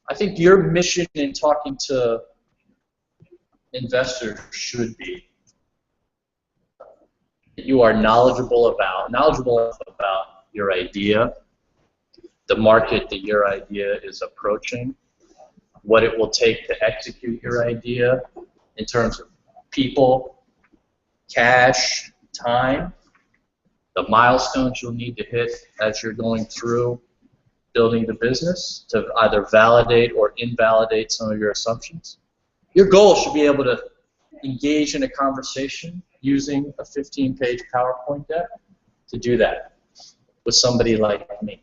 I think your mission in talking to investors should be that you are knowledgeable about your idea, the market that your idea is approaching, what it will take to execute your idea in terms of people, cash, time, the milestones you'll need to hit as you're going through building the business to either validate or invalidate some of your assumptions. Your goal should be able to engage in a conversation using a 15-page PowerPoint deck to do that with somebody like me.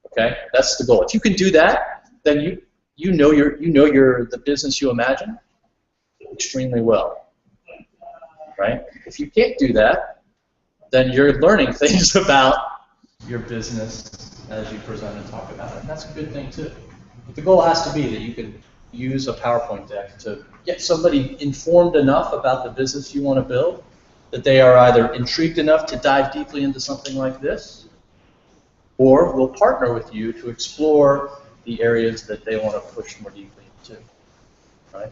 Okay, that's the goal. If you can do that, then you know the business you imagine extremely well, right? If you can't do that, then you're learning things about your business as you present and talk about it, and that's a good thing too. But the goal has to be that you can use a PowerPoint deck to get somebody informed enough about the business you want to build that they are either intrigued enough to dive deeply into something like this, or will partner with you to explore the areas that they want to push more deeply into. Right?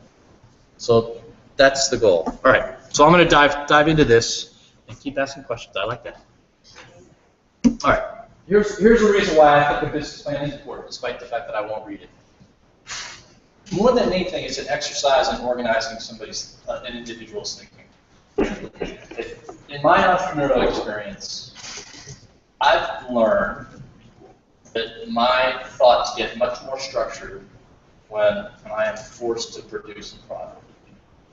So that's the goal. All right. So I'm going to dive into this and keep asking questions. I like that. All right. Here's the reason why I think a business plan is important, despite the fact that I won't read it. More than anything, it's an exercise in organizing an individual's thinking. In my entrepreneurial experience, I've learned that my thoughts get much more structured when I am forced to produce a product.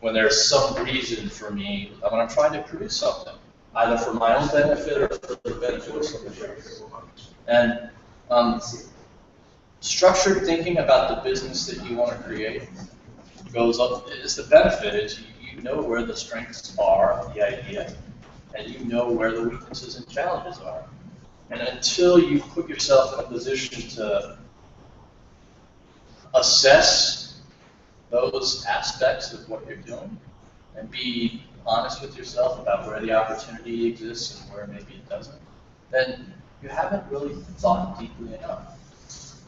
When there's some reason for me, when I'm trying to produce something, either for my own benefit or for the benefit of somebody else. And structured thinking about the business that you want to create goes up. The benefit is you know where the strengths are of the idea, and you know where the weaknesses and challenges are. And until you put yourself in a position to assess those aspects of what you're doing and be honest with yourself about where the opportunity exists and where maybe it doesn't, then you haven't really thought deeply enough.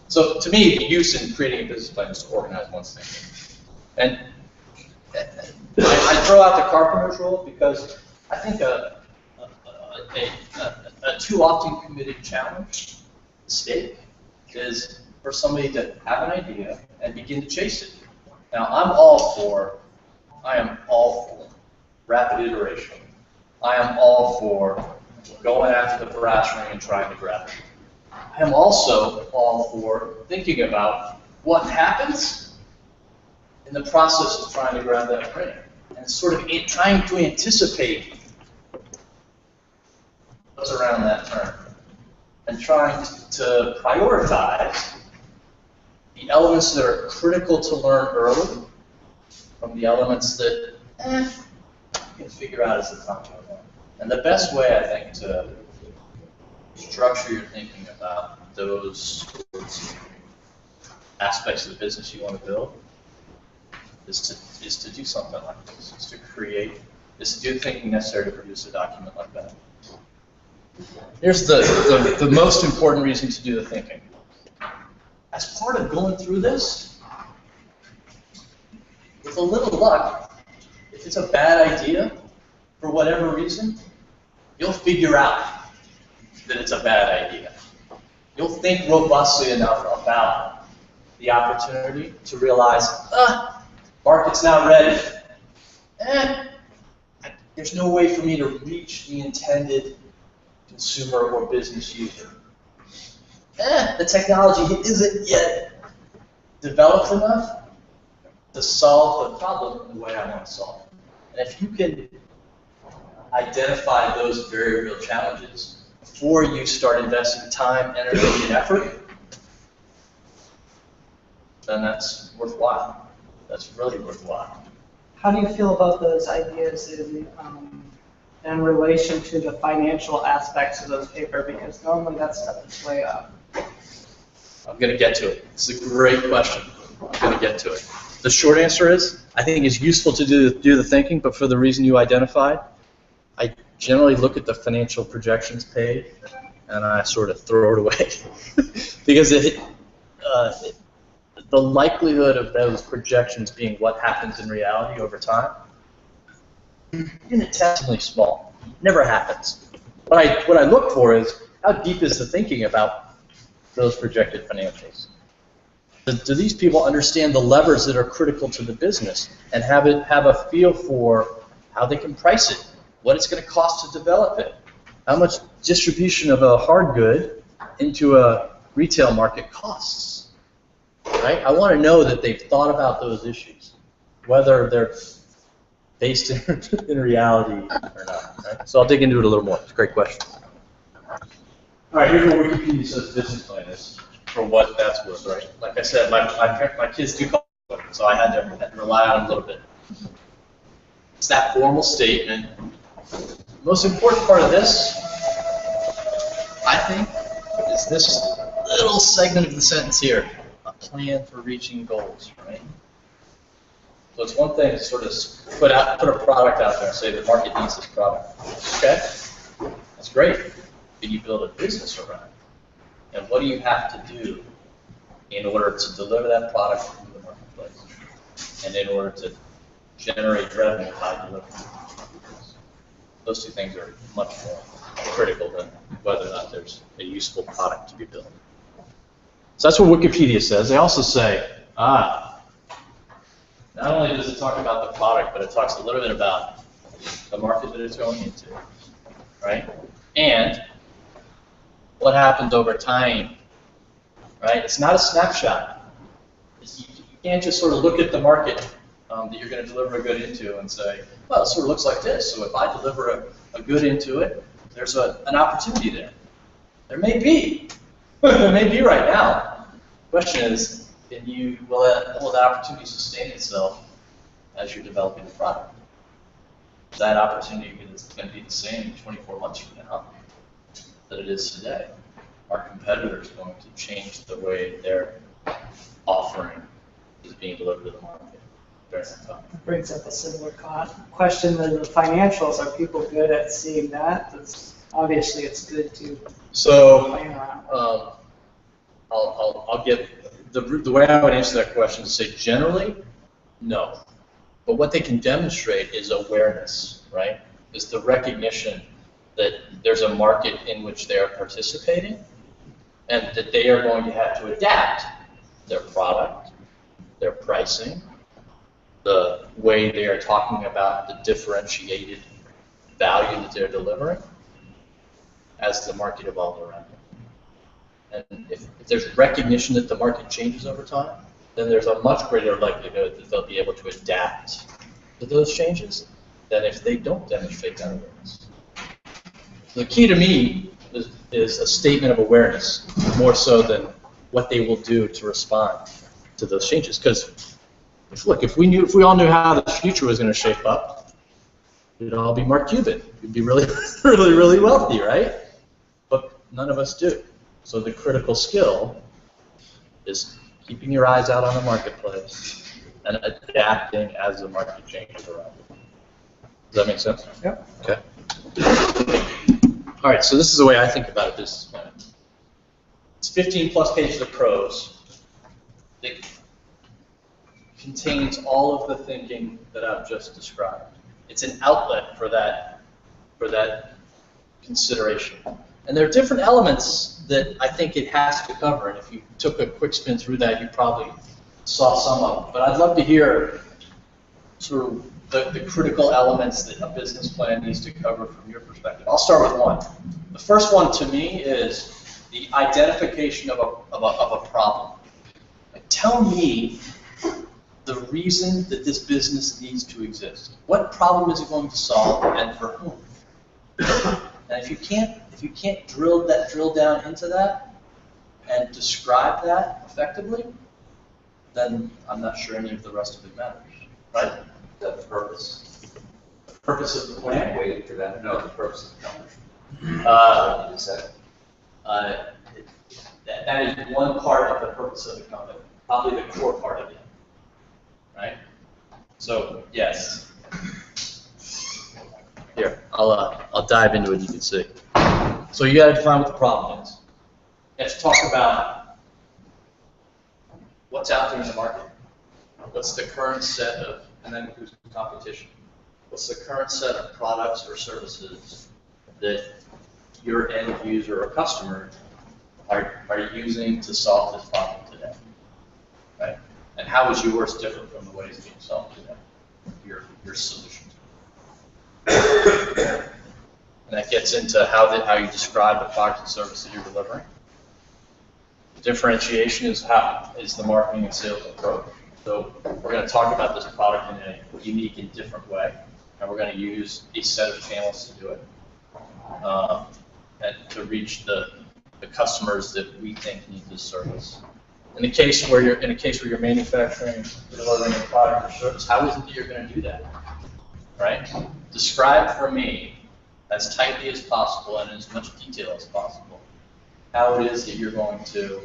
So to me, the use in creating a business plan is to organize one's thinking. And I throw out the carpenter's rule because I think a too often committed challenge, mistake, is for somebody to have an idea and begin to chase it. Now, I am all for rapid iteration. I am all for going after the brass ring and trying to grab it. I am also all for thinking about what happens in the process of trying to grab that ring and sort of trying to anticipate what's around that turn and trying to prioritize the elements that are critical to learn early from the elements that you can figure out as the time goes on. And the best way, I think, to structure your thinking about those aspects of the business you want to build is to do something like this, is to do the thinking necessary to produce a document like that. Here's the most important reason to do the thinking. As part of going through this, with a little luck, if it's a bad idea, for whatever reason, you'll figure out that it's a bad idea. You'll think robustly enough about the opportunity to realize, market's not ready. There's no way for me to reach the intended consumer or business user. The technology isn't yet developed enough to solve the problem in the way I want to solve it. And if you can identify those very real challenges before you start investing time, energy, and effort, then that's worthwhile. That's really worthwhile. How do you feel about those ideas in relation to the financial aspects of those papers? Because normally that stuff is way up. I'm going to get to it. It's a great question. I'm going to get to it. The short answer is, I think it's useful to do the thinking, but for the reason you identified, I generally look at the financial projections page and I sort of throw it away because the likelihood of those projections being what happens in reality over time, infinitesimally small. Never happens. What I look for is how deep is the thinking about those projected financials. Do these people understand the levers that are critical to the business and have a feel for how they can price it, what it's going to cost to develop it, how much distribution of a hard good into a retail market costs, right? I want to know that they've thought about those issues, whether they're based in reality or not, right? So I'll dig into it a little more. It's a great question. All right, here's what Wikipedia says business plan is, for what that's worth, right? Like I said, my kids do call it, so I had to rely on them a little bit. It's that formal statement. The most important part of this, I think, is this little segment of the sentence here, a plan for reaching goals, right? So it's one thing to sort of put a product out there and say the market needs this product. Okay, that's great. But you build a business around it. And what do you have to do in order to deliver that product into the marketplace? And in order to generate revenue by delivering it? Those two things are much more critical than whether or not there's a useful product to be built. So that's what Wikipedia says. They also say, not only does it talk about the product, but it talks a little bit about the market that it's going into, right? And what happens over time, right? It's not a snapshot. You can't just sort of look at the market that you're going to deliver a good into and say, well, it sort of looks like this, so if I deliver a good into it, there's an opportunity there. There may be. There may be right now. The question is, will that opportunity sustain itself as you're developing the product? Is that opportunity going to be the same 24 months from now that it is today? Are competitors going to change the way their offering is being delivered to the market during that time? It brings up a similar question to the financials. Are people good at seeing that? Obviously, it's good to plan around. I'll get the way I would answer that question is to say generally, no. But what they can demonstrate is awareness, right? Is the recognition that there's a market in which they are participating and that they are going to have to adapt their product, their pricing, the way they are talking about the differentiated value that they're delivering as the market evolves around them. And if there's recognition that the market changes over time, then there's a much greater likelihood that they'll be able to adapt to those changes than if they don't demonstrate that awareness. So the key to me is a statement of awareness, more so than what they will do to respond to those changes. Because, if we all knew how the future was going to shape up, we'd all be Mark Cuban. We'd be really, really, really wealthy, right? But none of us do. So the critical skill is keeping your eyes out on the marketplace and adapting as the market changes around you. Does that make sense? Yep. Okay. All right, so this is the way I think about a business plan. It's 15 plus pages of prose that contains all of the thinking that I've just described. It's an outlet for that consideration. And there are different elements that I think it has to cover, and if you took a quick spin through that, you probably saw some of them. But I'd love to hear sort of the critical elements that a business plan needs to cover from your perspective. I'll start with one. The first one to me is the identification of a problem. Like, tell me the reason that this business needs to exist. What problem is it going to solve, and for whom? And if you can't drill down into that and describe that effectively, then I'm not sure any of the rest of it matters, right? The purpose. The purpose of the plan. Waiting for that. No, the purpose of the company. That is one part of the purpose of the company, probably the core part of it, right? So yes. Here, I'll dive into it. You can see. So you got to define what the problem is. Let's talk about what's out there in the market? What's the current set of, and then who's the competition? What's the current set of products or services that your end user or customer are using to solve this problem today? Right? And how is yours different from the ways being solved today? Your solution. And that gets into how you describe the product and services you're delivering. Differentiation is the marketing and sales approach. So we're going to talk about this product in a unique and different way, and we're going to use a set of channels to do it, and to reach the customers that we think need this service. In a case where you're manufacturing, delivering a product or service, how is it that you're going to do that? Right? Describe for me, as tightly as possible and in as much detail as possible, how it is that you're going to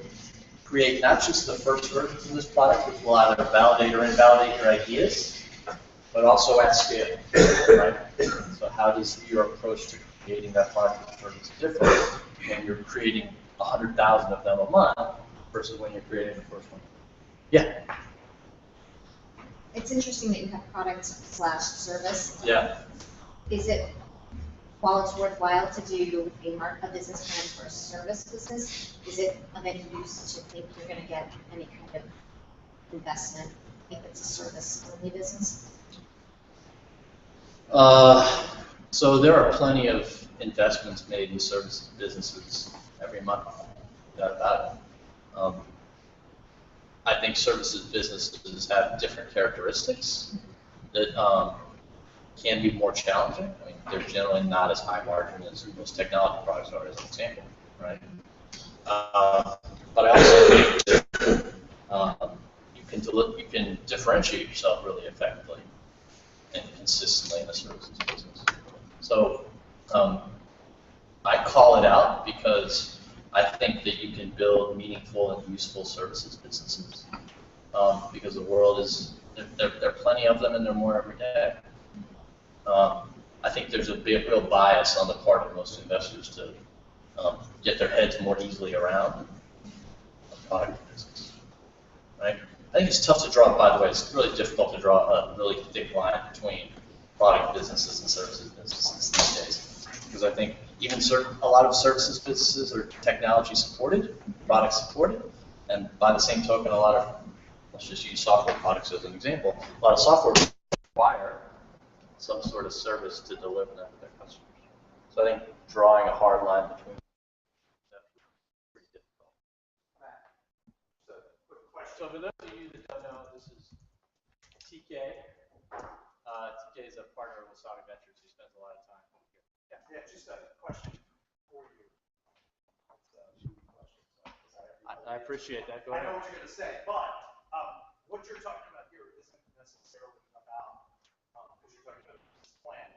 create not just the first version of this product, which will either validate or invalidate your ideas, but also at scale, right? So how does your approach to creating that product or service different when you're creating 100,000 of them a month versus when you're creating the first one? Yeah. It's interesting that you have product/service. Yeah. Is it, while it's worthwhile to do a business plan for a service business, is it of any use to think you're going to get any kind of investment if it's a service-only business? So there are plenty of investments made in service businesses every month. No doubt about it. I think services businesses have different characteristics that can be more challenging. I mean, they're generally not as high margin as most technology products are, as an example, right? But I also think that you can differentiate yourself really effectively and consistently in the services business. So I call it out because I think that you can build meaningful and useful services businesses because the world is, there are plenty of them and there are more every day. I think there's a real bias on the part of most investors to get their heads more easily around a product business, right? I think it's tough to draw, by the way, it's really difficult to draw a really thick line between product businesses and services businesses these days. Because I think even a lot of services businesses are technology supported, product supported, and by the same token, a lot of, let's just use software products as an example, a lot of software require some sort of service to deliver that to their customers. So I think drawing a hard line between them is pretty difficult. So for those of you that don't know, this is TK. TK is a partner with Wasabi Ventures. He spends a lot of time here. Yeah, just a question for you. I appreciate that. Go I ahead. know what you're going to say, but what you're talking about here isn't necessarily about, because you're talking about a business plan,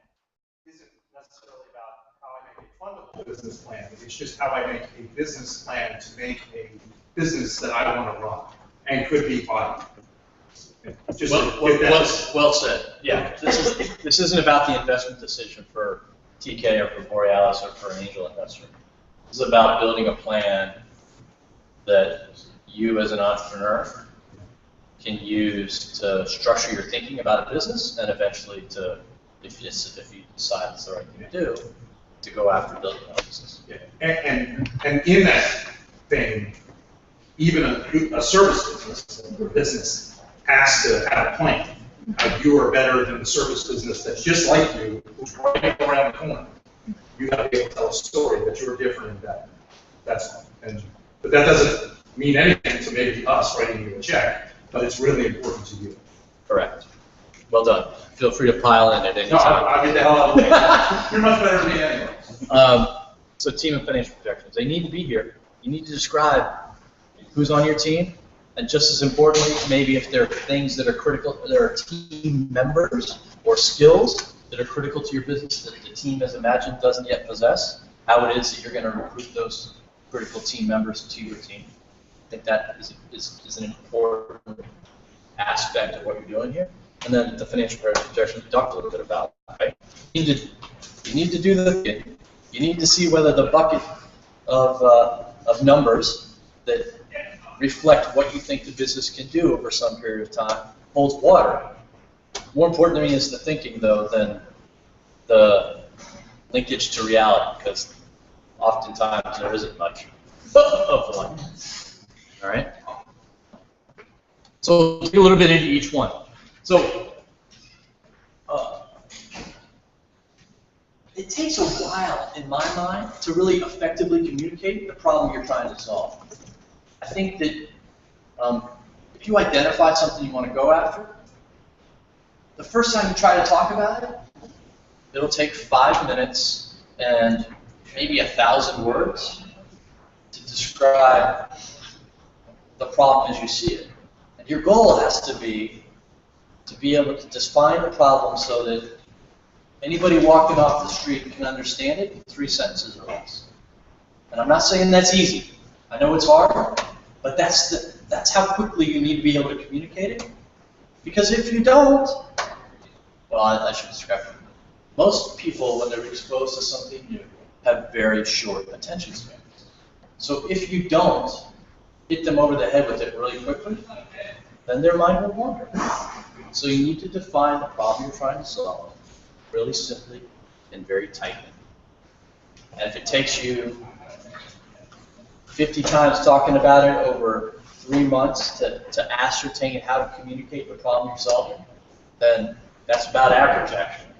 isn't necessarily about how I make a fundable business plan. It's just how I make a business plan to make a business that I want to run and could be viable. Just Well said. Yeah, this isn't about the investment decision for TK or for Borealis or for an angel investor. This is about building a plan that you as an entrepreneur can use to structure your thinking about a business and eventually to, if you decide it's the right thing to do, to go after building a business. Yeah. And in that thing, even a service business has to have a plan. You are better than the service business that's just like you, who's right around the corner. You have to be able to tell a story that you're different and better. That's all. But that doesn't mean anything to maybe us writing you a check, but it's really important to you. Correct. Well done. Feel free to pile in at any No, time. I'll get the hell out of the way. You're much better than me anyway. So team and financial projections. They need to be here. You need to describe who's on your team, and just as importantly, maybe if there are things that are critical, there are team members or skills that are critical to your business that the team, as imagined, doesn't yet possess, how it is that you're going to recruit those critical team members to your team. I think that is an important aspect of what you're doing here. And then the financial projections we talked a little bit about. Right? You need to do the thinking. You need to see whether the bucket of numbers that reflect what you think the business can do over some period of time holds water. More important to me is the thinking, though, than the linkage to reality, because oftentimes there isn't much of one. All right? So let's get a little bit into each one. So it takes a while, in my mind, to really effectively communicate the problem you're trying to solve. I think that if you identify something you want to go after, the first time you try to talk about it, it'll take 5 minutes and maybe 1,000 words to describe the problem as you see it. And your goal has to be able to define the problem so that anybody walking off the street can understand it in 3 sentences or less. And I'm not saying that's easy. I know it's hard, but that's how quickly you need to be able to communicate it. Because if you don't, well, I should describe it. Most people, when they're exposed to something new, have very short attention spans. So if you don't hit them over the head with it really quickly, then their mind will wander. So you need to define the problem you're trying to solve really simply and very tightly. And if it takes you 50 times talking about it over 3 months to ascertain how to communicate the problem you're solving, then that's about average, actually.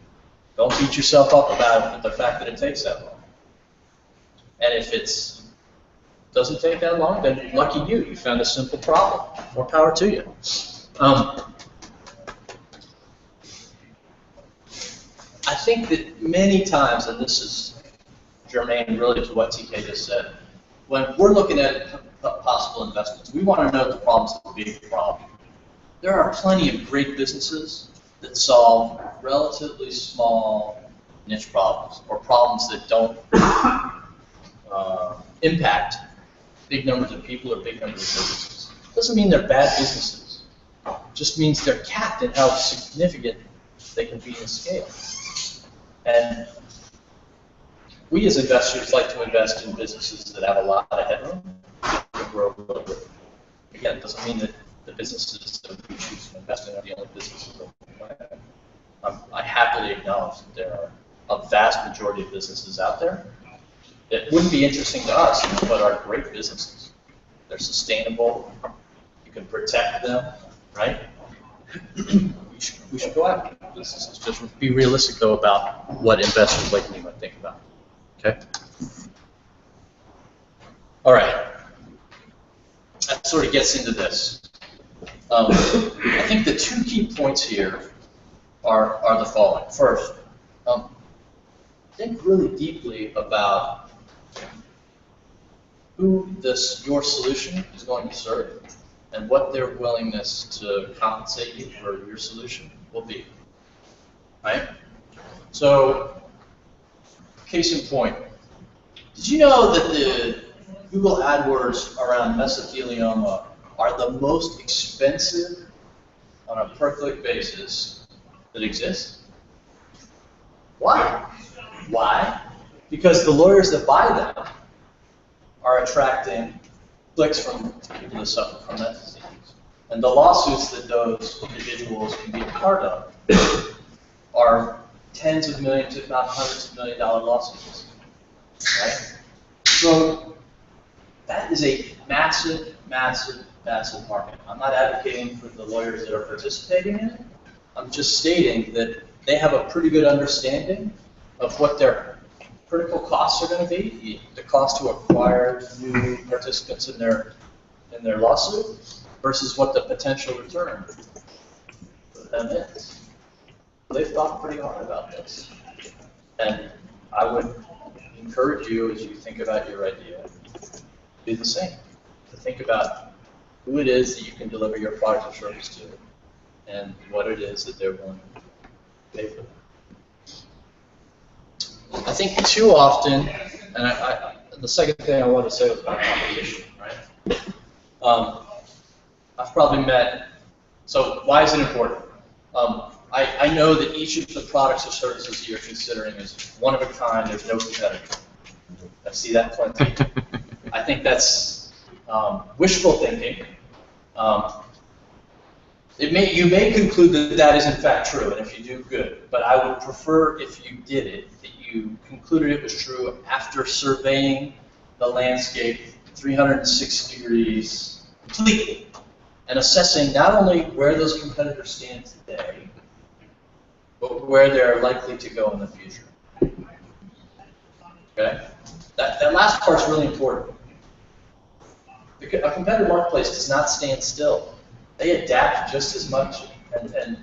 Don't beat yourself up about the fact that it takes that long. And if it doesn't take that long, then lucky you. You found a simple problem. More power to you. I think that many times, and this is germane really to what TK just said, when we're looking at possible investments, we want to know the problem's a big problem. There are plenty of great businesses that solve relatively small niche problems, or problems that don't impact big numbers of people or big numbers of businesses. Doesn't mean they're bad businesses. It just means they're capped in how significant they can be in scale. And we as investors like to invest in businesses that have a lot of headroom and grow a little bit. Again, it doesn't mean that the businesses that we choose to invest in are the only businesses that we plan. I happily acknowledge that there are a vast majority of businesses out there that wouldn't be interesting to us, but are great businesses. They're sustainable. You can protect them, right? We should go after businesses. Just be realistic, though, about what investors like me might think about. Okay? All right. That sort of gets into this. I think the 2 key points here are the following. First, think really deeply about who your solution is going to serve and what their willingness to compensate you for your solution will be. Right? So, case in point, did you know that the Google AdWords around mesothelioma are the most expensive on a per-click basis that exists? Why? Why? Because the lawyers that buy them are attracting clicks from people that suffer from that disease. And the lawsuits that those individuals can be a part of are tens of millions, if not hundreds of $1 million lawsuits. Right? So that is a massive, massive, massive market. I'm not advocating for the lawyers that are participating in it. I'm just stating that they have a pretty good understanding of what their critical costs are going to be, the cost to acquire new participants in their lawsuit, versus what the potential return for them is. They've thought pretty hard about this. And I would encourage you, as you think about your idea, to do the same. To think about who it is that you can deliver your product or service to, and what it is that they're willing to pay for. I think too often, and the second thing I want to say was about competition, right? I've probably met, so why is it important? I know that each of the products or services you're considering is one of a kind, there's no competitor. I see that plenty. I think that's wishful thinking. You may conclude that that is in fact true, and if you do, good. But I would prefer if you did it, that you concluded it was true after surveying the landscape 360 degrees completely, and assessing not only where those competitors stand today, but where they're likely to go in the future. Okay? That last part's really important. A competitive marketplace does not stand still. They adapt just as much, and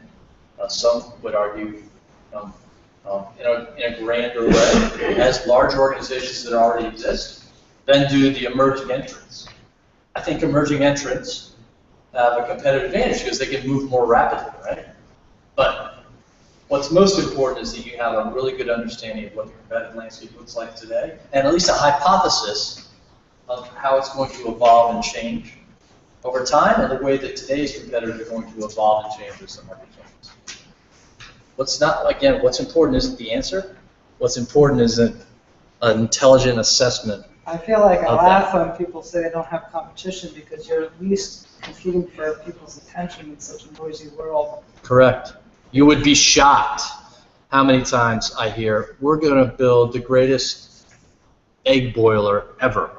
some would argue in a grander way, as large organizations that already exist, then do the emerging entrants. I think emerging entrants have a competitive advantage because they can move more rapidly, right? But what's most important is that you have a really good understanding of what the competitive landscape looks like today, and at least a hypothesis of how it's going to evolve and change over time, and the way that today's competitors are going to evolve and change as the market changes. What's important isn't the answer. What's important is an intelligent assessment. I feel like I of laugh that. when people say they don't have competition because you're at least competing for people's attention in such a noisy world. Correct. You would be shocked how many times I hear, we're going to build the greatest egg boiler ever.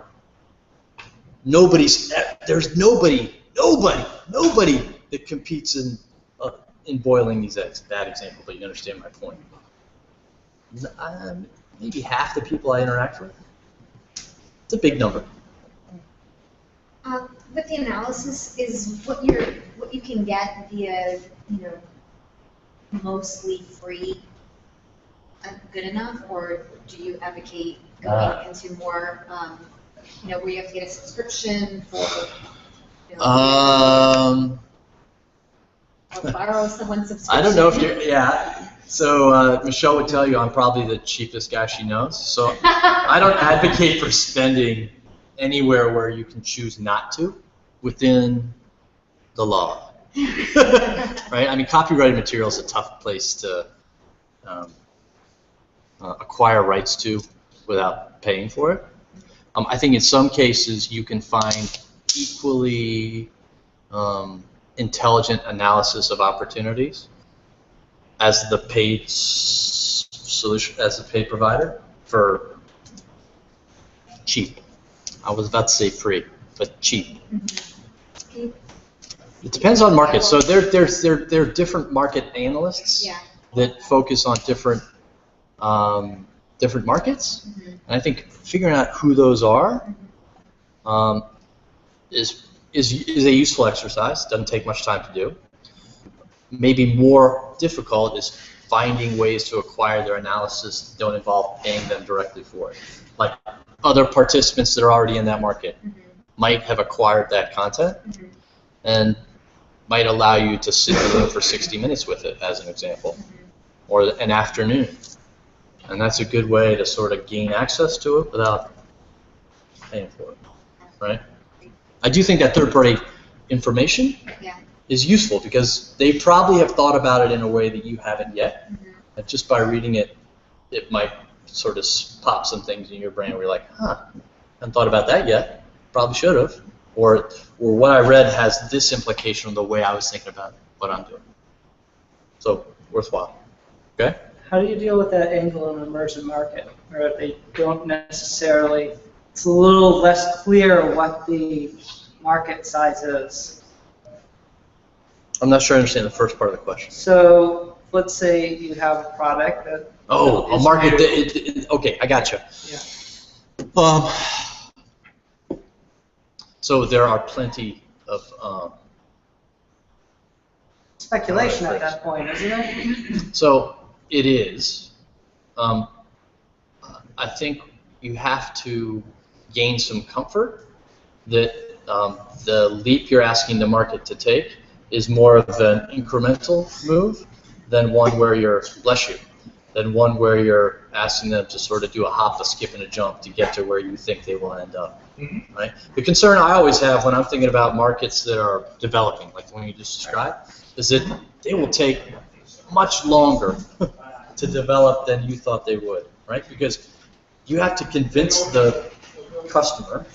There's nobody that competes in boiling these eggs. Bad example, but you understand my point. Maybe half the people I interact with. It's a big number. But the analysis is what you can get via, mostly free good enough, or do you advocate going into more, where you have to get a subscription for, Um, or borrow someone's subscription? I don't know if you're, yeah. So Michelle would tell you I'm probably the cheapest guy she knows. So I don't advocate for spending anywhere where you can choose not to within the law. Right? I mean, copyrighted material is a tough place to acquire rights to without paying for it. I think in some cases you can find equally intelligent analysis of opportunities as the paid solution, as the paid provider for cheap. I was about to say free, but cheap. Mm-hmm. It depends on market. So there are different market analysts that focus on different markets, and I think figuring out who those are is a useful exercise. Doesn't take much time to do. Maybe more difficult is finding ways to acquire their analysis that don't involve paying them directly for it. Like other participants that are already in that market might have acquired that content and might allow you to sit in the room for 60 minutes with it, as an example, or an afternoon. And that's a good way to sort of gain access to it without paying for it, right? I do think that third-party information is useful because they probably have thought about it in a way that you haven't yet. And just by reading it, it might sort of pop some things in your brain where you're like, huh, I haven't thought about that yet. Probably should have. Or what I read has this implication on the way I was thinking about what I'm doing. So, worthwhile. Okay? How do you deal with that angle in an emerging market where they don't necessarily, it's a little less clear what the market size is? I'm not sure I understand the first part of the question. So let's say you have a product that a market that, okay, I gotcha. Yeah. So there are plenty of Speculation at that point, isn't it? So it is. I think you have to gain some comfort that the leap you're asking the market to take is more of an incremental move than one where you're, bless you, than one where you're asking them to sort of do a hop, a skip, and a jump to get to where you think they will end up. Right? The concern I always have when I'm thinking about markets that are developing, like the one you just described, is that they will take much longer to develop than you thought they would, right? Because you have to convince the customer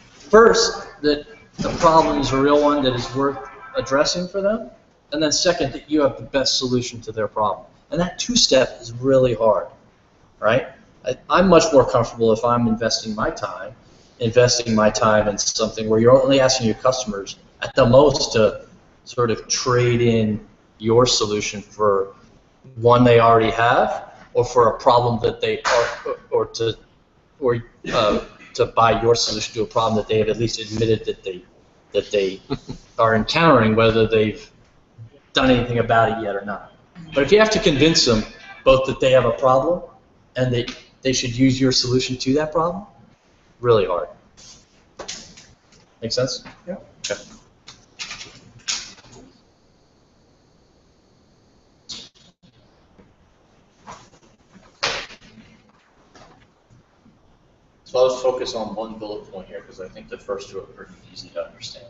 first that the problem is a real one that is worth addressing for them, and then second, that you have the best solution to their problem. And that two-step is really hard, right? I'm much more comfortable if I'm investing my time in something where you're only asking your customers at the most to sort of trade in your solution for one they already have, or for a problem that they are, or to buy your solution to a problem that they have at least admitted that they are encountering, whether they've done anything about it yet or not. But if you have to convince them both that they have a problem and that they should use your solution to that problem, really hard. Make sense? Yeah. Okay. So I'll just focus on one bullet point here because I think the first two are pretty easy to understand.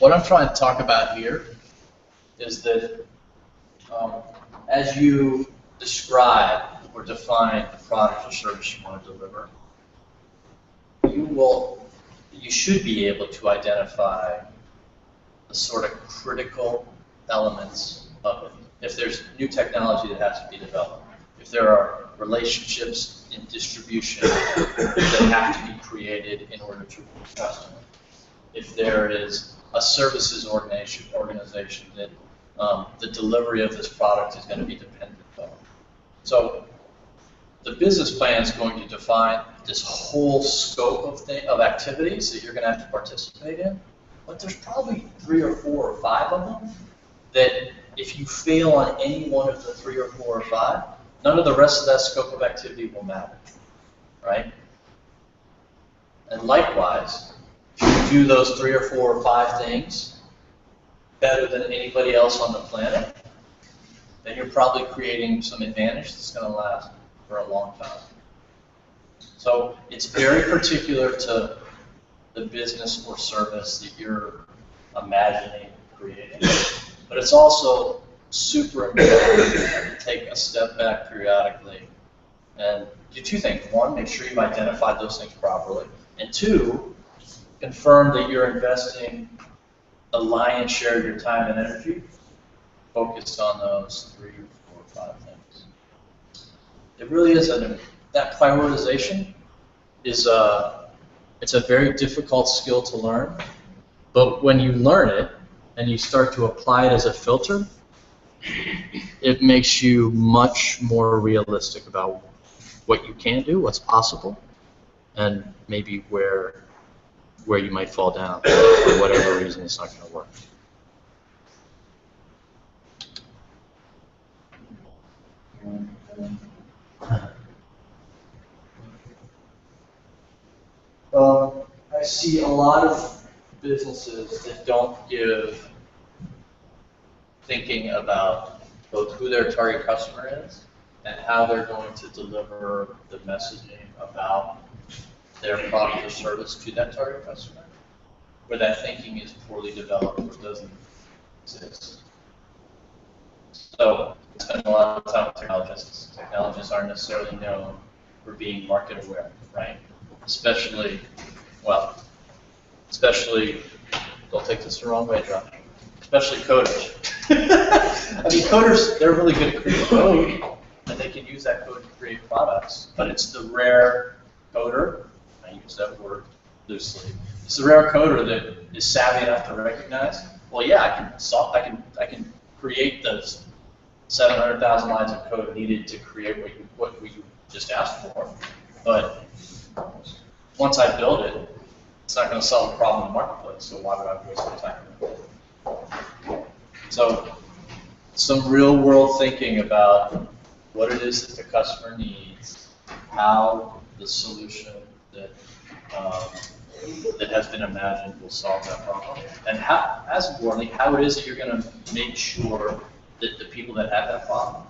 What I'm trying to talk about here is that as you describe or define the product or service you want to deliver, you should be able to identify the sort of critical elements of it. If there's new technology that has to be developed, if there are relationships in distribution that have to be created in order to reach customers, if there is a services organization that the delivery of this product is going to be dependent on. So the business plan is going to define this whole scope of activities that you're going to have to participate in, but there's probably 3 or 4 or 5 of them that if you fail on any one of the 3 or 4 or 5, none of the rest of that scope of activity will matter, right? And likewise, if you do those 3 or 4 or 5 things better than anybody else on the planet, then you're probably creating some advantage that's going to last for a long time. So it's very particular to the business or service that you're imagining creating, but it's also super important to take a step back periodically and do 2 things. 1, make sure you've identified those things properly, and 2, confirm that you're investing the lion's share of your time and energy focused on those 3 or 4 or 5 things. It really is that prioritization is it's a very difficult skill to learn, but when you learn it and you start to apply it as a filter, it makes you much more realistic about what you can do, what's possible, and maybe where you might fall down for whatever reason it's not going to work. I see a lot of businesses that don't give thinking about both who their target customer is and how they're going to deliver the messaging about their product or service to that target customer, where that thinking is poorly developed or doesn't exist. So I spend a lot of time with technologists. Technologists aren't necessarily known for being market aware, right? Especially, don't take this the wrong way, Josh, especially coders. I mean, coders, they're really good at creating code, and they can use that code to create products, but it's the rare coder, I use that word loosely, it's the rare coder that is savvy enough to recognize, well, yeah, I can create those 700,000 lines of code needed to create what we just asked for, but once I build it, it's not going to solve the problem in the marketplace, so why would I waste my time? So some real world thinking about what it is that the customer needs, how the solution that has been imagined will solve that problem, and how, as importantly, how it is that you're going to make sure that the people that have that problem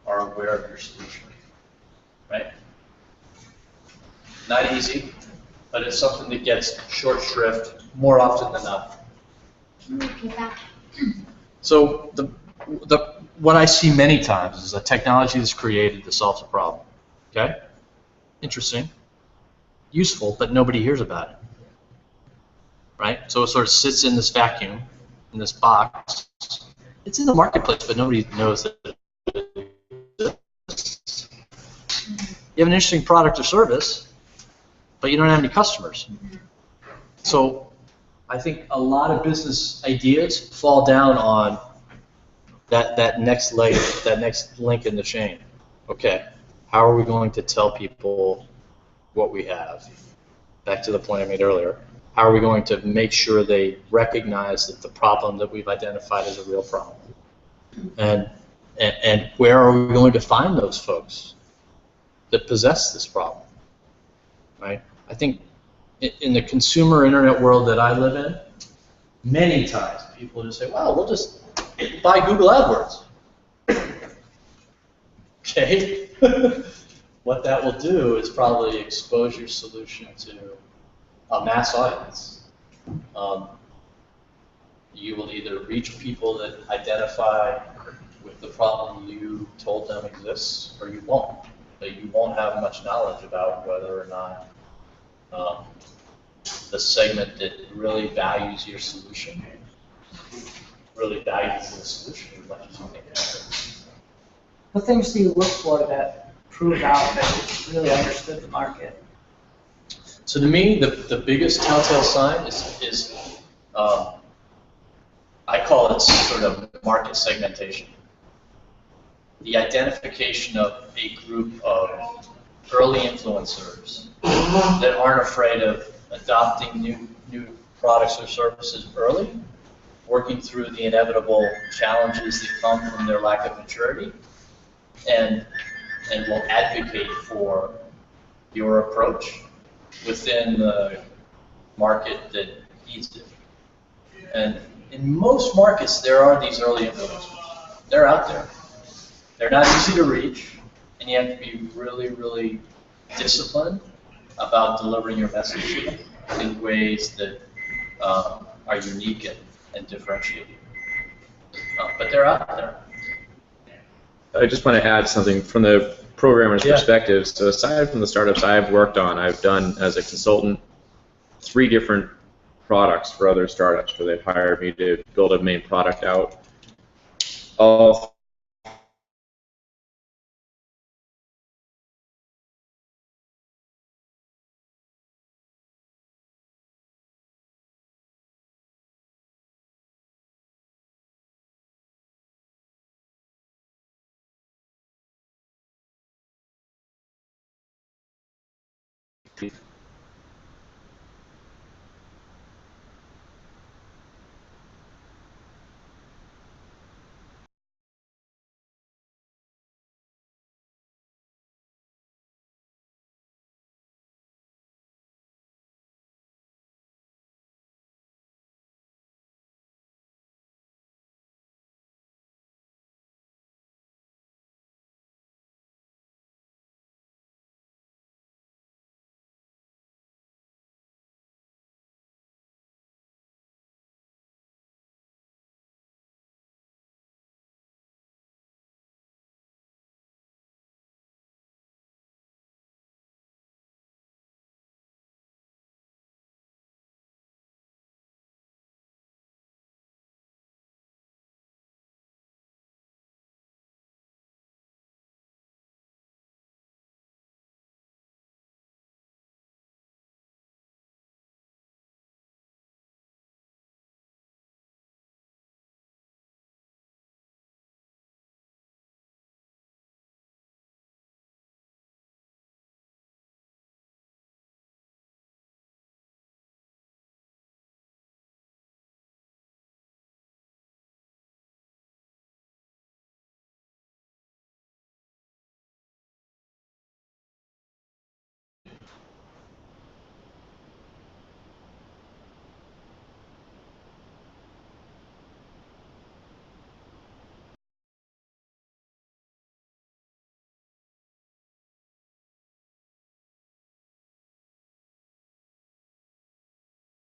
are aware of your solution, right? Not easy, but it's something that gets short shrift more often than not. Repeat that. So what I see many times is a technology that's created that solves a problem. Okay? Interesting. useful, but nobody hears about it, right? So it sort of sits in this vacuum, in this box. It's in the marketplace, but nobody knows that it exists. You have an interesting product or service, but you don't have any customers. So I think a lot of business ideas fall down on that next leg, that next link in the chain. Okay, how are we going to tell people what we have? Back to the point I made earlier. How are we going to make sure they recognize that the problem that we've identified is a real problem? And where are we going to find those folks that possess this problem? Right? I think in the consumer internet world that I live in, many times people just say, well, we'll just buy Google AdWords. Okay? What that will do is probably expose your solution to a mass audience. You will either reach people that identify with the problem you told them exists, or you won't. But you won't have much knowledge about whether or not the segment that really values your solution really values the solution as much as you think it does. What things do you look for that prove out that you really understood the market? So to me, the biggest telltale sign is I call it sort of market segmentation. The identification of a group of early influencers that aren't afraid of adopting new products or services early, working through the inevitable challenges that come from their lack of maturity, and will advocate for your approach within the market that needs it. And in most markets, there are these early influencers. They're out there. They're not easy to reach, and you have to be really, really disciplined about delivering your message in ways that are unique and differentiated. But they're out there. I just want to add something from the programmer's Yeah. perspective. So aside from the startups I've worked on, I've done as a consultant 3 different products for other startups where they've hired me to build a main product out. All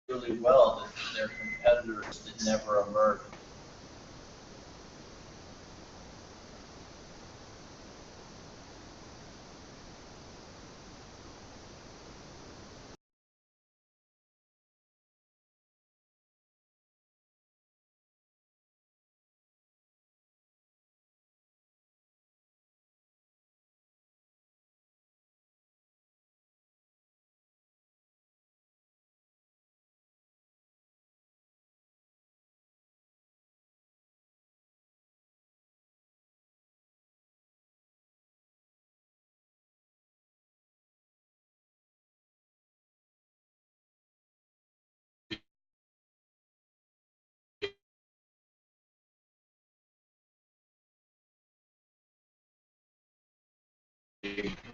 Really well that they're competitors that never emerge.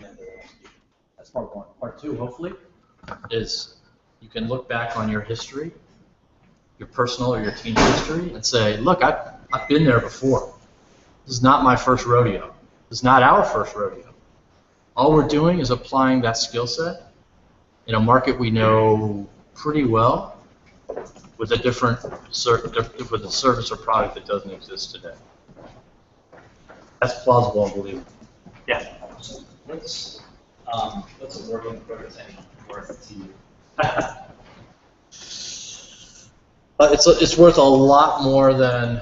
end of it. That's part one. Part two, hopefully, is you can look back on your history, your personal or your team history, and say, look, I've been there before. This is not my first rodeo. This is not our first rodeo. All we're doing is applying that skill set in a market we know pretty well with a different with a service or product that doesn't exist today. That's plausible and believable. Yeah. What's a working prototype worth to you? It's worth a lot more than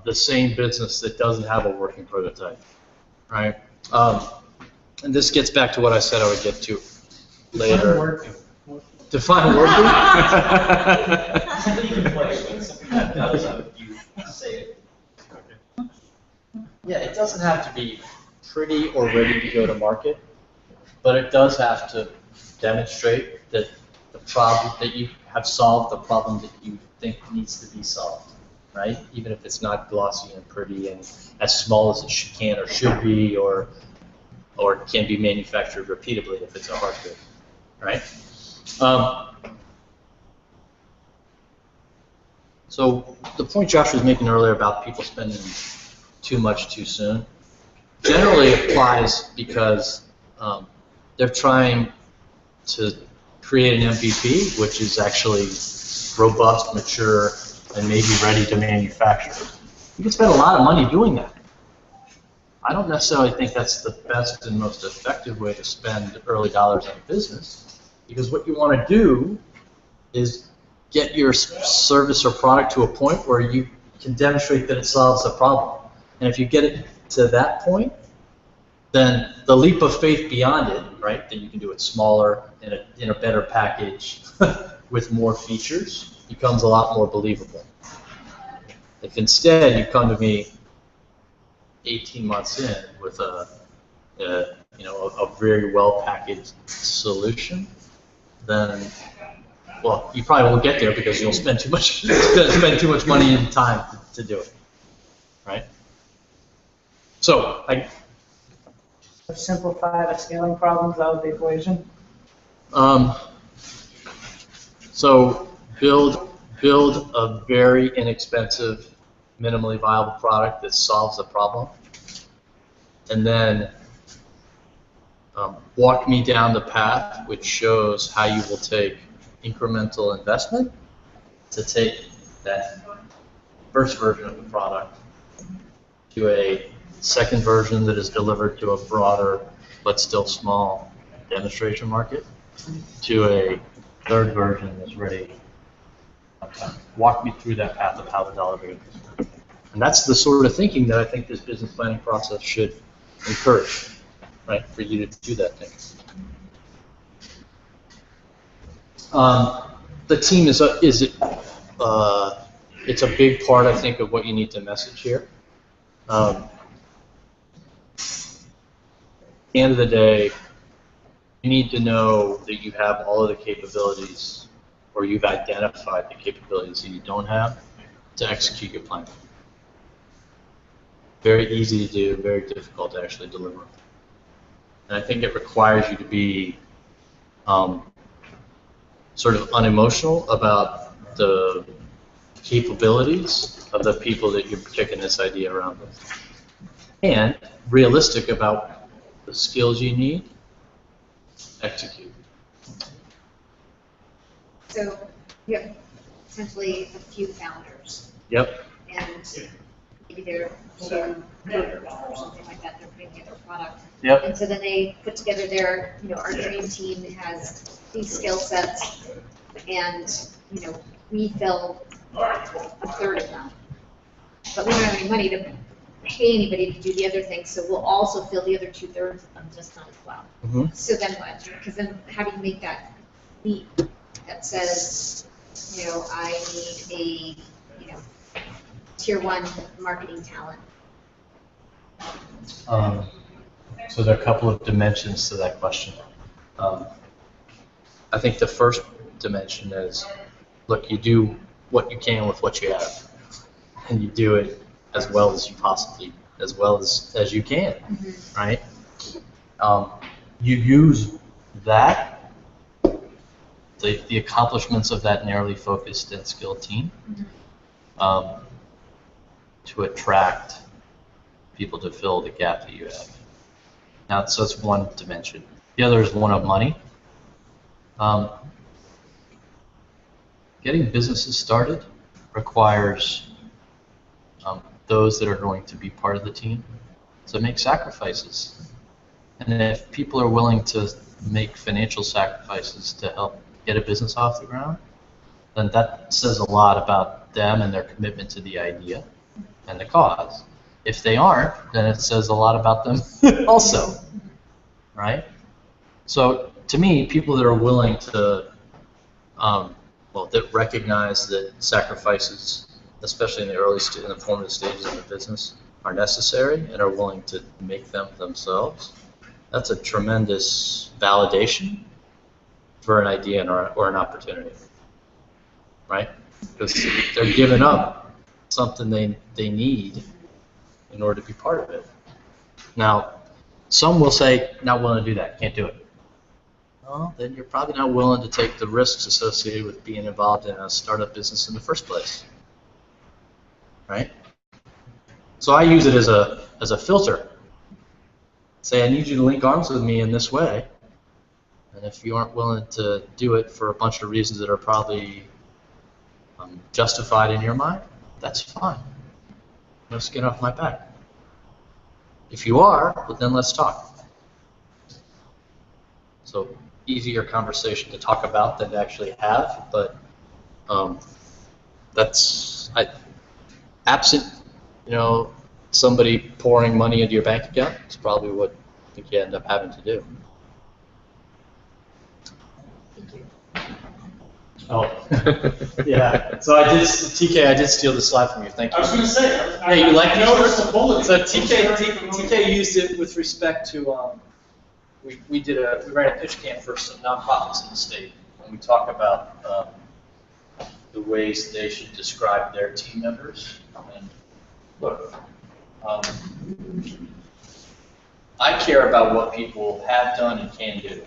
the same business that doesn't have a working prototype, right? And this gets back to what I said I would get to later. Define working. Something you can play with, something that does you say it. Yeah, it doesn't have to be pretty or ready to go to market, but it does have to demonstrate that the problem that you have solved the problem that you think needs to be solved, right? Even if it's not glossy and pretty and as small as it can or should be, or can be manufactured repeatably if it's a hard good, right? So the point Josh was making earlier about people spending too much too soon generally applies because they're trying to create an MVP, which is actually robust, mature, and maybe ready to manufacture. You can spend a lot of money doing that. I don't necessarily think that's the best and most effective way to spend early dollars in a business, because what you want to do is get your service or product to a point where you can demonstrate that it solves a problem. And if you get it to that point, then the leap of faith beyond it, right, that you can do it smaller, in a better package, with more features, becomes a lot more believable. If instead you come to me 18 months in with a very well packaged solution, then, well, you probably won't get there because you'll spend too much money and time to do it, right? So Simplify the scaling problems out of the equation. So build a very inexpensive, minimally viable product that solves the problem, and then walk me down the path which shows how you will take incremental investment to take that first version of the product to a second version that is delivered to a broader but still small demonstration market, to a third version that's ready. Walk me through that path of how the dollar goes. And that's the sort of thinking that I think this business planning process should encourage, right, for you to do that thing. The team it's a big part, I think, of what you need to message here. At the end of the day, you need to know that you have all of the capabilities, or you've identified the capabilities that you don't have to execute your plan. Very easy to do, very difficult to actually deliver. And I think it requires you to be sort of unemotional about the capabilities of the people that you're kicking this idea around with, and realistic about the skills you need to execute. So you have essentially a few founders, Yep. and maybe they're two coders or something like that. They're putting together a product, Yep. and so then they put together their, our dream team has these skill sets, and we fill a third of them, but we don't have any money to pay anybody to do the other things, so we'll also fill the other 2/3 of them just not as well. Mm-hmm. So then what? Because then how do you make that leap that says, I need a, tier 1 marketing talent? So there are a couple of dimensions to that question. I think the first dimension is, look, you do what you can with what you have, and you do it as well as you can, right? you use that, the accomplishments of that narrowly focused and skilled team, to attract people to fill the gap that you have. Now, so that's one dimension. The other is one of money. Getting businesses started requires those that are going to be part of the team to make sacrifices. And if people are willing to make financial sacrifices to help get a business off the ground, then that says a lot about them and their commitment to the idea and the cause. If they aren't, then it says a lot about them also, right? So to me, people that are willing to, that recognize that sacrifices, especially in the in the formative stages of the business, are necessary and are willing to make them themselves, that's a tremendous validation for an idea or an opportunity, right? Because they're giving up something they need in order to be part of it. Now, some will say, not willing to do that, can't do it. Well, then you're probably not willing to take the risks associated with being involved in a startup business in the first place, right? So I use it as a filter. Say, I need you to link arms with me in this way, and if you aren't willing to do it for a bunch of reasons that are probably justified in your mind, that's fine. No skin off my back. If you are, well, then let's talk. So easier conversation to talk about than to actually have, but absent, somebody pouring money into your bank account is probably what I think you end up having to do. Oh, yeah. So TK, I did steal the slide from you. Thank you. I was going to say. Yeah, you like I noticed the bullet. So TK used it with respect to we ran a pitch camp for some nonprofits in the state, and we talk about the ways they should describe their team members. And look, I care about what people have done and can do.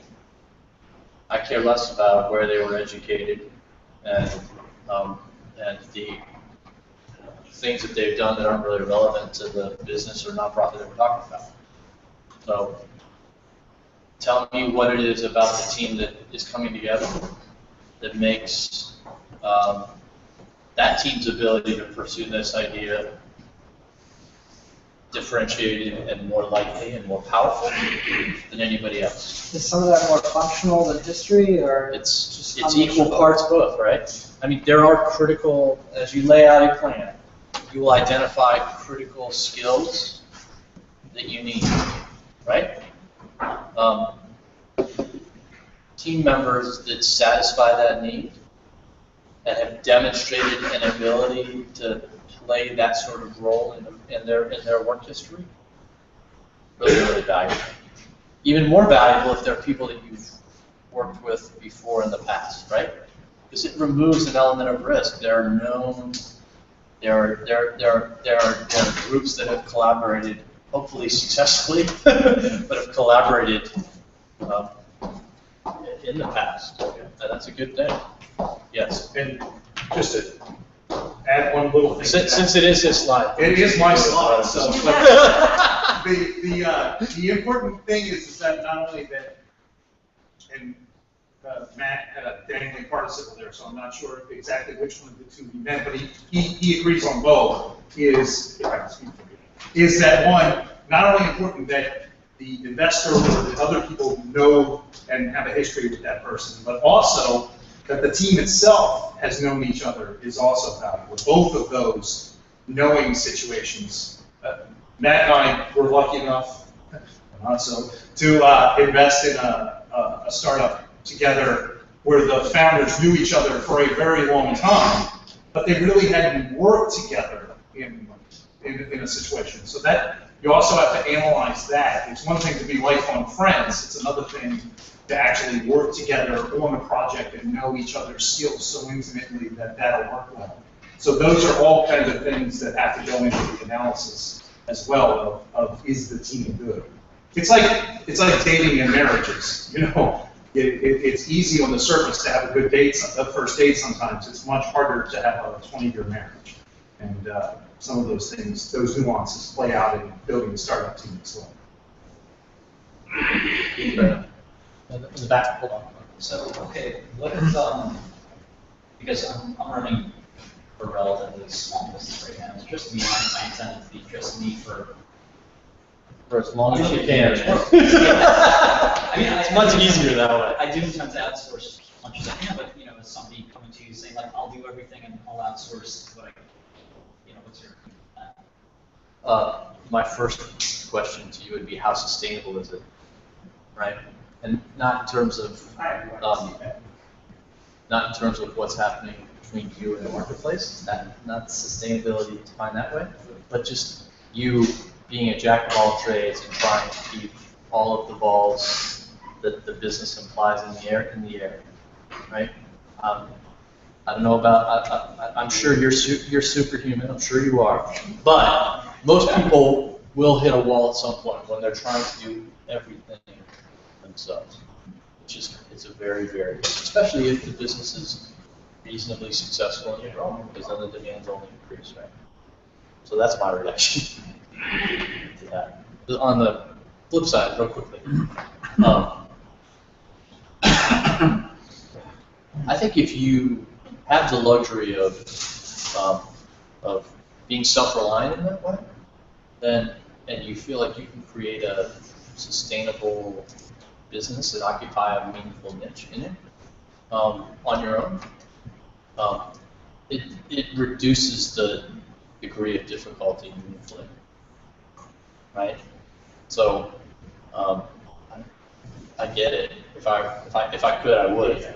I care less about where they were educated and the things that they've done that aren't really relevant to the business or nonprofit that we're talking about. So tell me what it is about the team that is coming together that makes that team's ability to pursue this idea differentiated and more likely and more powerful than anybody else. Is some of that more functional than history, or it's equal parts both, right? I mean, there are critical, as you lay out a plan, you will identify critical skills that you need, right? Team members that satisfy that need and have demonstrated an ability to play that sort of role in their work history, really valuable. Even more valuable if they're people that you've worked with before in the past, right? Because it removes an element of risk. There are groups that have collaborated, hopefully successfully, but have collaborated in the past. And that's a good thing. Yes. And just to add one little thing. Since it is his slide. It is my slide. So the important thing is that not only that, and Matt had a dangling participle there, so I'm not sure exactly which one of the two he meant, but he agrees on both. Is that one, not only important that the investor or the other people know and have a history with that person, but also that the team itself has known each other is also valuable. Both of those knowing situations. Matt and I were lucky enough, also, to invest in a startup together where the founders knew each other for a very long time, but they really hadn't worked together in a situation. So that you also have to analyze that. It's one thing to be lifelong friends. It's another thing to actually work together on a project and know each other's skills so intimately that that'll work well. So those are all kinds of things that have to go into the analysis as well of is the team good. It's like dating and marriages, you know. It's easy on the surface to have a good date, a first date sometimes. It's much harder to have a 20-year marriage. And some of those things, those nuances play out in building a startup team as well. In the back, hold on. So, okay, what if, because I'm running a relatively small business right now, it's just me, my intent to be just me for as long as you can. I mean, It's much easier that way. I do intend to outsource as much as I can, but, you know, as somebody coming to you saying, like, I'll do everything and I'll outsource what I, you know, what's your, My first question to you would be, how sustainable is it, right? And not in terms of what's happening between you and the marketplace, not sustainability defined that way, but just you being a jack of all trades and trying to keep all of the balls that the business implies in the air, right? I don't know about. I'm sure you're superhuman. I'm sure you are, but most people will hit a wall at some point when they're trying to do everything themselves, which is it's a very, especially if the business is reasonably successful and you're growing, because then the demands only increase, right? So that's my reaction to that. On the flip side, real quickly, I think if you have the luxury of being self-reliant in that way, then and you feel like you can create a sustainable business and occupy a meaningful niche in it on your own, it reduces the degree of difficulty meaningfully, right? So I get it. If I could, I would.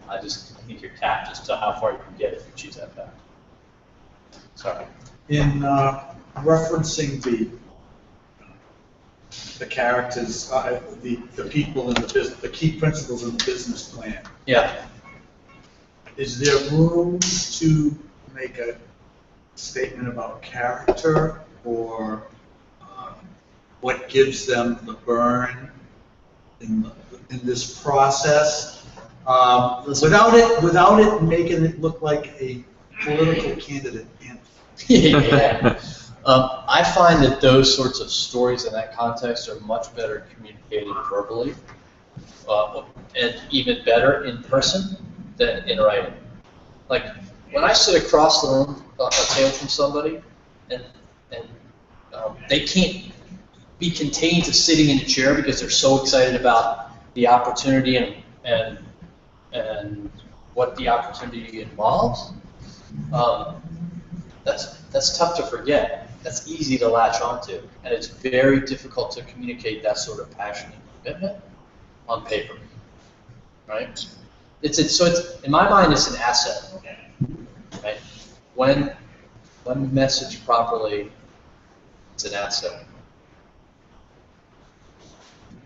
I think you're capped as to how far you can get if you choose that path. Sorry. In referencing the characters, the people in the business, the key principles of the business plan. Yeah. Is there room to make a statement about character or what gives them the burn in this process, without it making it look like a political candidate? Yeah. I find that those sorts of stories in that context are much better communicated verbally, and even better in person than in writing. Like when I sit across the room, a table from somebody, and they can't be contained to sitting in a chair because they're so excited about the opportunity and what the opportunity involves. That's tough to forget. That's easy to latch onto, and it's very difficult to communicate that sort of passion and commitment on paper, right? So in my mind, it's an asset, right? When messaged properly, it's an asset.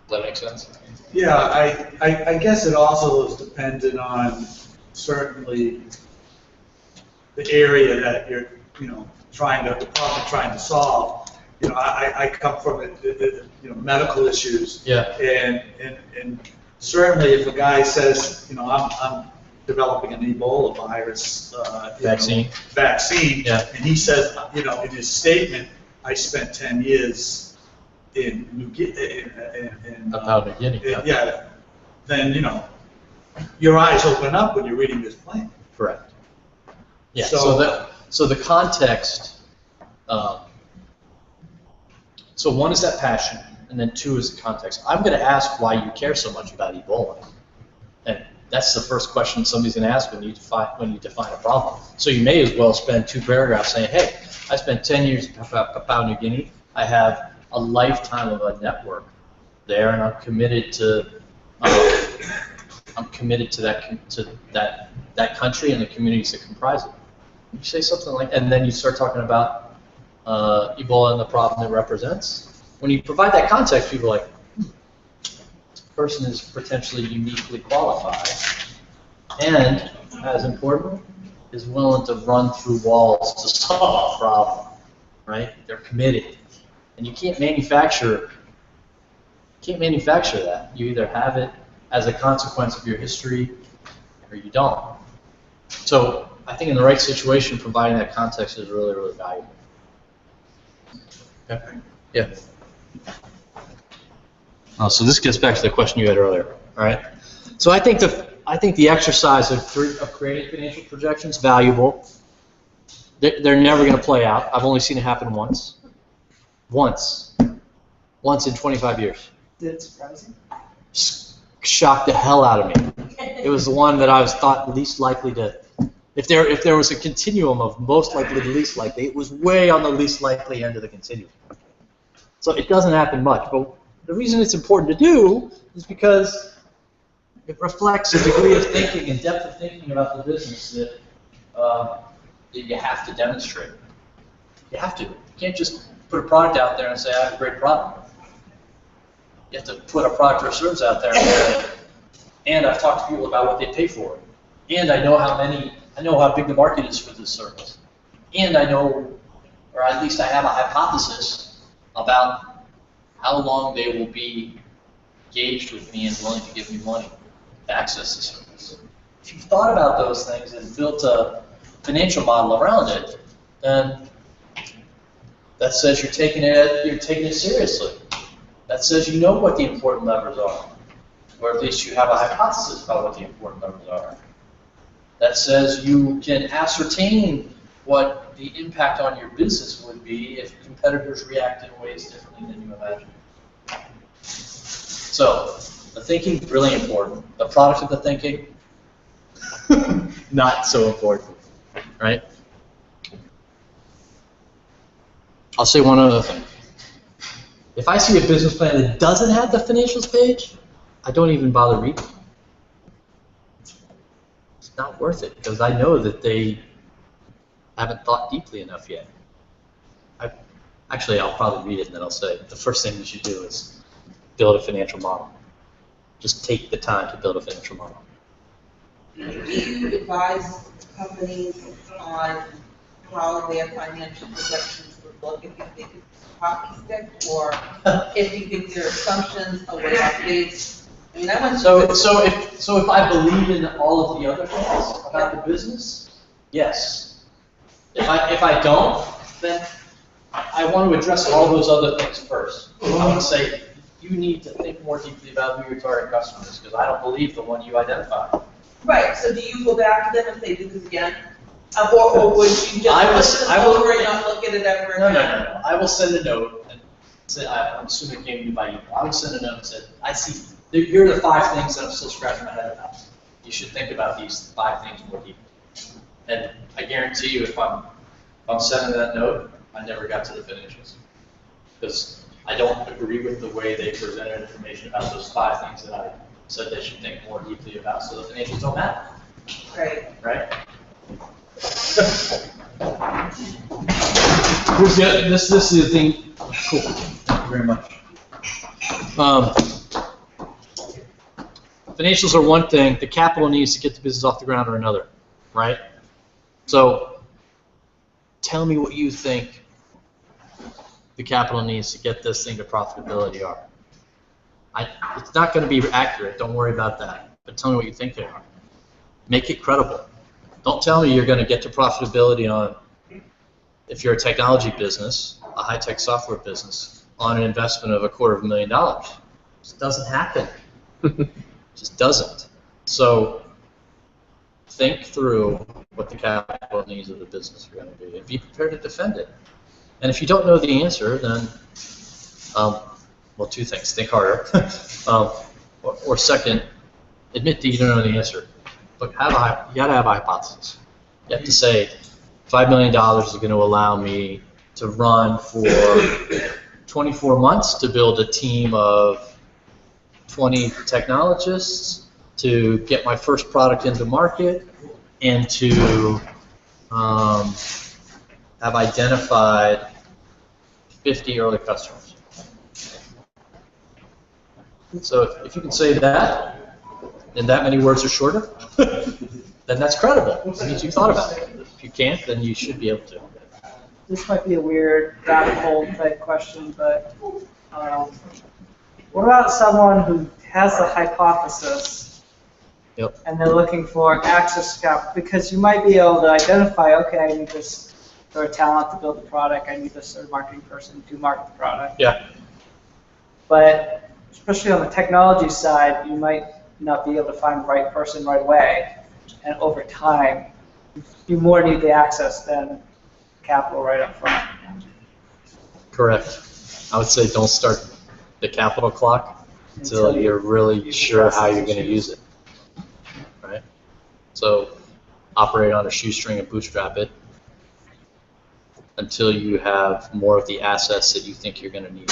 Does that make sense? Yeah, I guess it also is dependent on certainly the area that you're, the problem you're trying to solve. I come from medical issues. Yeah. And certainly if a guy says, I'm developing an Ebola virus vaccine. Yeah. And he says, in his statement, I spent 10 years in Papua New Guinea. Yeah. Then your eyes open up when you're reading this plan. Correct. Yeah. So the context. So one is that passion, and then two is the context. I'm going to ask why you care so much about Ebola, and that's the first question somebody's going to ask when you define a problem. So you may as well spend 2 paragraphs saying, "Hey, I spent 10 years in Papua New Guinea. I have a lifetime of a network there, and I'm committed to that country and the communities that comprise it." You say something like, and then you start talking about Ebola and the problem it represents. When you provide that context, people are like, this person is potentially uniquely qualified, and as important, is willing to run through walls to solve a problem, right? They're committed. And you can't manufacture can't manufacture that. You either have it as a consequence of your history or you don't. So I think in the right situation, providing that context is really, really valuable. Okay. Yeah. Oh, so this gets back to the question you had earlier. All right. So I think the exercise of creating financial projections is valuable. They're never going to play out. I've only seen it happen once. Once in 25 years. Did it surprise you? Shocked the hell out of me. It was the one that I was thought least likely to. If there was a continuum of most likely to least likely, it was way on the least likely end of the continuum. So it doesn't happen much. But the reason it's important to do is because it reflects a degree of thinking and depth of thinking about the business that you have to demonstrate. You have to. You can't just put a product out there and say, I have a great product. You have to put a product or service out there and say, and I've talked to people about what they pay for it. And I know how big the market is for this service. And I know, or at least I have a hypothesis about how long they will be engaged with me and willing to give me money to access the service. If you've thought about those things and built a financial model around it, then that says you're taking it seriously. That says you know what the important levers are, or at least you have a hypothesis about what the important levers are. That says you can ascertain what the impact on your business would be if competitors react in ways differently than you imagine. So, the thinking, really important. The product of the thinking, not so important, right? I'll say one other thing. If I see a business plan that doesn't have the financials page, I don't even bother reading. It's not worth it because I know that they haven't thought deeply enough yet. Actually, I'll probably read it and then I'll say the first thing you should do is build a financial model. Just take the time to build a financial model. Do you advise companies on how their financial projections would look if you think it's a hockey stick, or if you think their assumptions are way off base? I mean, I went So if I believe in all of the other things about the business, yes. If I don't, then I want to address all those other things first. I want to say you need to think more deeply about who your target customer is because I don't believe the one you identified. Right, so do you go back to them and say, do this again? Or would you just I will over and not look at it ever again? No. I will send a note and say, I'm assuming it came to you by email. I would send a note and say, I see, here are the 5 things that I'm still scratching my head about. You should think about these 5 things more deeply. And I guarantee you, if I'm sending that note, I never got to the financials. Because I don't agree with the way they presented information about those 5 things that I said they should think more deeply about, so the financials don't matter. Right. Right? This is the thing. Cool. Thank you very much. Financials are one thing. The capital needs to get the business off the ground are another. Right? So tell me what you think the capital needs to get this thing to profitability are. It's not going to be accurate. Don't worry about that. But tell me what you think they are. Make it credible. Don't tell me you're going to get to profitability on, if you're a technology business, a high-tech software business, on an investment of $250,000. It just doesn't happen. It just doesn't. So think through what the capital needs of the business are going to be and be prepared to defend it. And if you don't know the answer, then, well, 2 things. Think harder. Or second, admit that you don't know the answer. But you got to have a hypothesis. You have to say, $5 million is going to allow me to run for 24 months to build a team of 20 technologists, to get my first product into market, and to have identified 50 early customers. So if you can say that, and that many words are shorter, then that's credible. That means you've thought about it. If you can't, then you should be able to. This might be a weird rabbit hole type question, but What about someone who has the hypothesis? Yep. And they're looking for access to capital, because you might be able to identify, okay, I need this sort of talent to build the product, I need this sort of marketing person to market the product. Yeah. But especially on the technology side, you might not be able to find the right person right away. And over time, you more need the access than capital right up front. Correct. I would say don't start the capital clock until you're really sure how you're going to use it. Right? So operate on a shoestring and bootstrap it until you have more of the assets that you think you're going to need.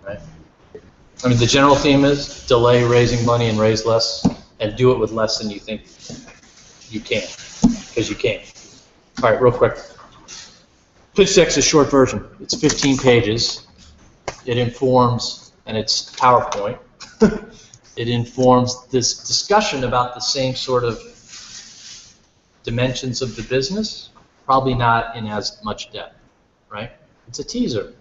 Right? I mean, the general theme is delay raising money and raise less, and do it with less than you think you can, because you can. All right, real quick. Pitch deck's a short version. It's 15 pages. It informs, and it's PowerPoint. It informs this discussion about the same sort of dimensions of the business, probably not in as much depth, right? It's a teaser.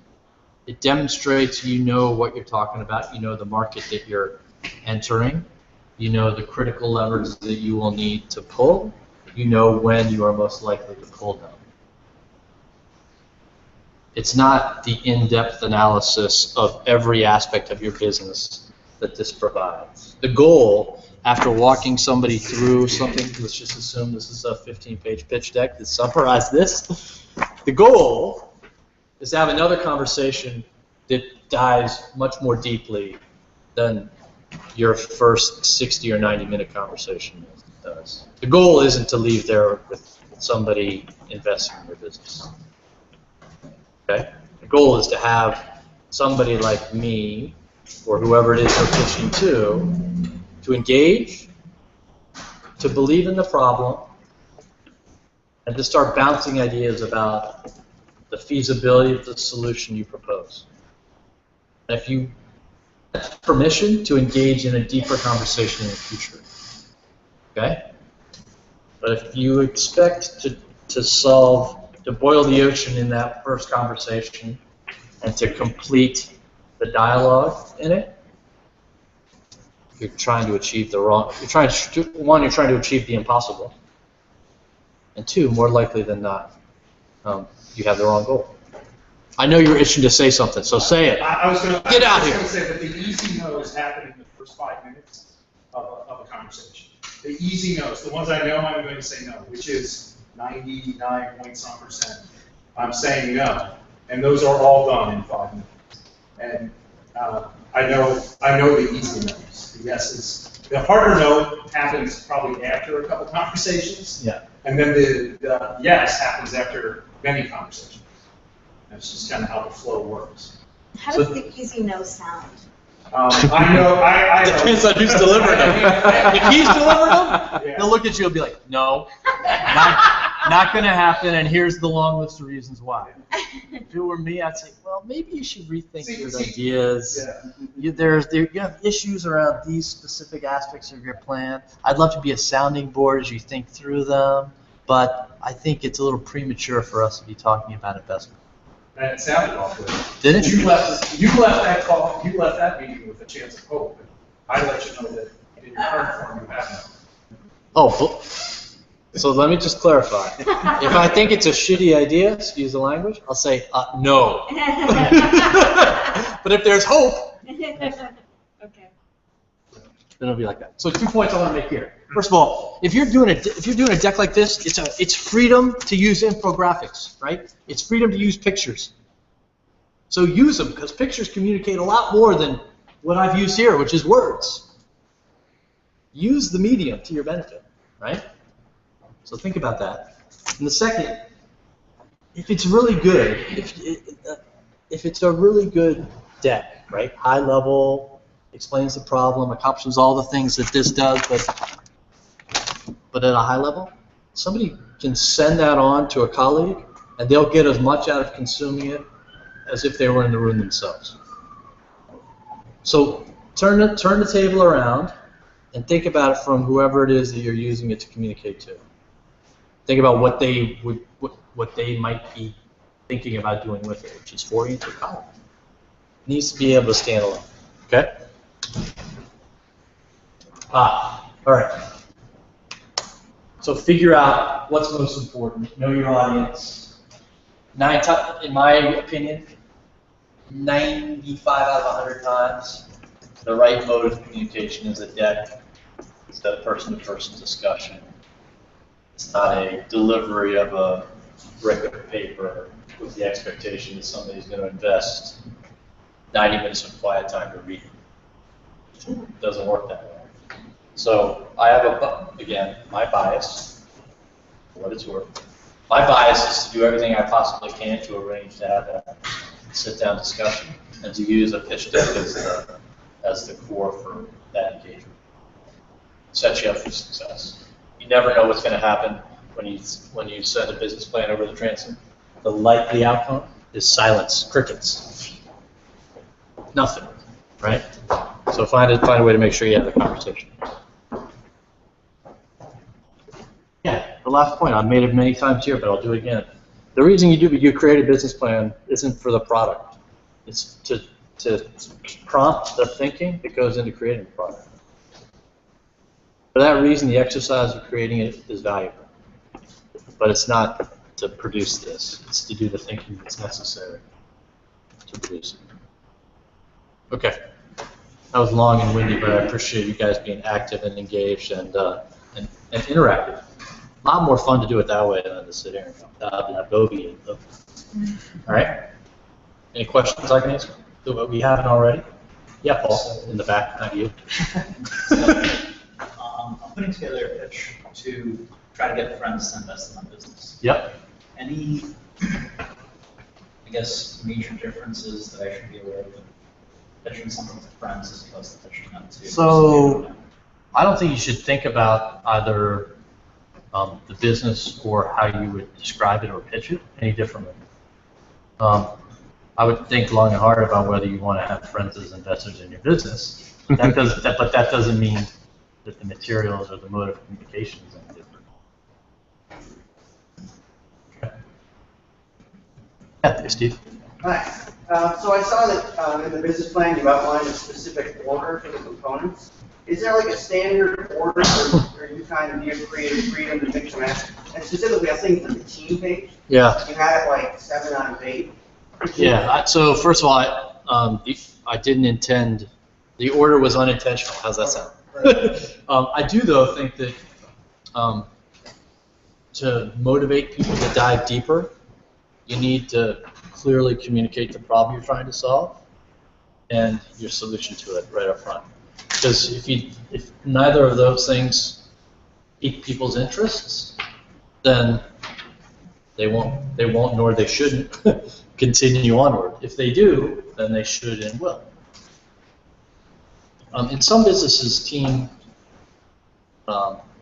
It demonstrates you know what you're talking about, you know the market that you're entering, you know the critical levers that you will need to pull, you know when you are most likely to pull them. It's not the in-depth analysis of every aspect of your business that this provides. The goal, after walking somebody through something, let's just assume this is a 15-page pitch deck that summarizes this, the goal is to have another conversation that dives much more deeply than your first 60 or 90-minute conversation does. The goal isn't to leave there with somebody investing in your business. Okay? The goal is to have somebody like me, or whoever it is you're pitching to engage, to believe in the problem, and to start bouncing ideas about the feasibility of the solution you propose. And if you have permission to engage in a deeper conversation in the future, okay? But if you expect to boil the ocean in that first conversation and to complete the dialogue in it, you're trying to achieve the wrong. You're trying to achieve the impossible, and two, more likely than not, you have the wrong goal. I know you're itching to say something, so say it. I was going Get out here. to say that the easy no's happen in the first 5 minutes of a conversation. The easy no's, the ones I know I'm going to say no, which is 99.some%. I'm saying no, and those are all done in 5 minutes. And I know the easy no's. The yeses. The harder no happens probably after a couple conversations. Yeah. And then the yes happens after many conversations. That's just kind of how the flow works. How does the easy no sound? I know. Depends on who's delivering them. If he's delivering them, Yeah. he'll look at you and be like, no, not going to happen, and here's the long list of reasons why. If it were me, I'd say, well, maybe you should rethink your ideas. Yeah. You have issues around these specific aspects of your plan. I'd love to be a sounding board as you think through them, but I think it's a little premature for us to be talking about investment. And it sounded all good. Did it? You left that call. You left that meeting with a chance of hope. And I let you know that in your current form you have no. Oh, so let me just clarify. If I think it's a shitty idea, excuse the language, I'll say no. But if there's hope, Okay. then it'll be like that. So 2 points I want to make here. First of all, if you're doing a deck like this, it's freedom to use infographics, right? It's freedom to use pictures. So use them, because pictures communicate a lot more than what I've used here, which is words. Use the medium to your benefit, right? So think about that. And the second, if it's really good, if it's a really good deck, right? High level, explains the problem, accomplishes all the things that this does, but at a high level, somebody can send that on to a colleague, and they'll get as much out of consuming it as if they were in the room themselves. So turn the table around and think about it from whoever it is that you're using it to communicate to. Think about what they might be thinking about doing with it, which is forwarding to a colleague. Needs to be able to stand alone. Okay? All right. So figure out what's most important. Know your audience. In my opinion, 95 out of 100 times, the right mode of communication is a deck. It's that person-to-person discussion. It's not a delivery of a brick of paper with the expectation that somebody's going to invest 90 minutes of quiet time to read. It doesn't work that way. So I have, again, my bias, for what it's worth. My bias is to do everything I possibly can to arrange to have that sit-down discussion and to use a pitch deck as the core for that engagement. Sets you up for success. You never know what's going to happen when you send a business plan over the transom. The likely outcome is silence, crickets, nothing, right? So find a way to make sure you have the conversation. Yeah, the last point, I've made it many times here, but I'll do it again. The reason you create a business plan isn't for the product. It's to prompt the thinking that goes into creating a product. For that reason, the exercise of creating it is valuable. But it's not to produce this. It's to do the thinking that's necessary to produce it. Okay. That was long and windy, but I appreciate you guys being active and engaged and interactive. A lot more fun to do it that way than to sit here and bogey and look. All right. Any questions I can answer? We haven't already. Yeah, Paul, in the back, not you. I'm putting together a pitch to try to get friends to invest in my business. Yep. Any, I guess, major differences that I should be aware of in pitching something to friends as opposed to pitching them to? So, I don't think you should think about either the business or how you would describe it or pitch it any differently. I would think long and hard about whether you want to have friends as investors in your business. But that doesn't mean that the materials or the mode of communication is any different. Okay. Yeah, Steve. Hi. So I saw that in the business plan you outlined a specific order for the components. Is there like a standard order, or you kind of give creative freedom to mix and match? And specifically, I think for the team page, Yeah. you had it like 7 out of 8. Yeah. So first of all, I didn't intend. The order was unintentional. How's that sound? I do though think that to motivate people to dive deeper, you need to clearly communicate the problem you're trying to solve and your solution to it right up front. Because if neither of those things pique people's interests, then they won't, nor they shouldn't continue onward. If they do, then they should and will. In some businesses, team